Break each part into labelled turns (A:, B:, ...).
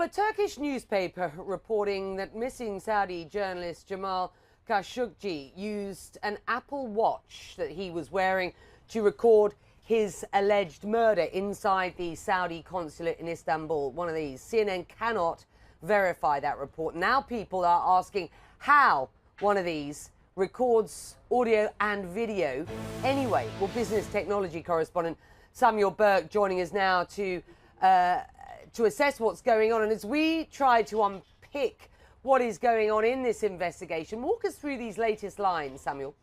A: a Turkish newspaper reporting that missing Saudi journalist Jamal Khashoggi used an Apple Watch that he was wearing to record his alleged murder inside the Saudi consulate in Istanbul. One of these. CNN cannot verify that report. Now people are asking how one of these records audio and video. Anyway, well, business technology correspondent Samuel Burke joining us now to assess what's going on. And as we try to unpick what is going on in this investigation, walk us through these latest lines, Samuel.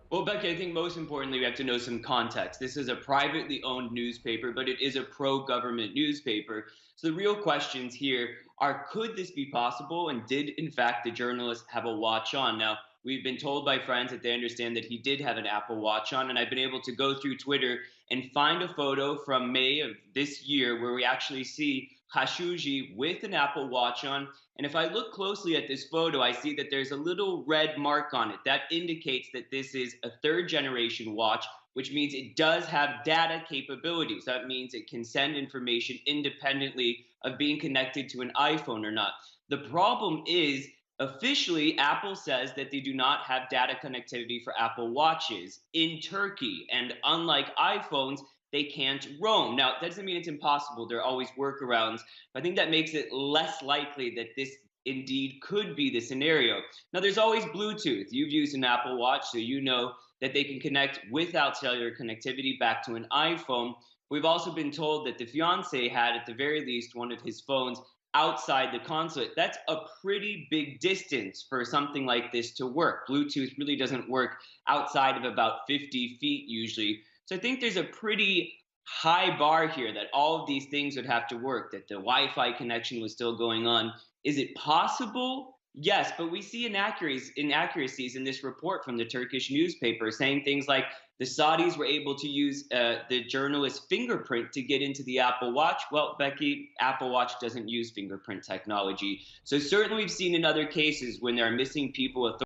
B: Well, Becky, I think most importantly, we have to know some context. This is a privately owned newspaper, but it is a pro-government newspaper. So the real questions here are, could this be possible? And did, in fact, the journalist have a watch on? Now, we've been told by friends that they understand that he did have an Apple Watch on, and I've been able to go through Twitter and find a photo from May of this year where we actually see Khashoggi with an Apple Watch on. And if I look closely at this photo, I see that there's a little red mark on it. That indicates that this is a third-generation watch, which means it does have data capabilities. That means it can send information independently of being connected to an iPhone or not. The problem is, officially, Apple says that they do not have data connectivity for Apple Watches in Turkey. And unlike iPhones, they can't roam. Now, that doesn't mean it's impossible. There are always workarounds. But I think that makes it less likely that this indeed could be the scenario. Now, there's always Bluetooth. You've used an Apple Watch, so you know that they can connect without cellular connectivity back to an iPhone. We've also been told that the fiancé had, at the very least, one of his phones outside the consulate. That's a pretty big distance for something like this to work. Bluetooth really doesn't work outside of about 50 feet usually. So I think there's a pretty high bar here that all of these things would have to work, that the Wi-Fi connection was still going on. Is it possible? Yes, but we see inaccuracies in this report from the Turkish newspaper saying things like the Saudis were able to use the journalist's fingerprint to get into the Apple Watch. Well, Becky, Apple Watch doesn't use fingerprint technology. So certainly we've seen in other cases when there are missing people,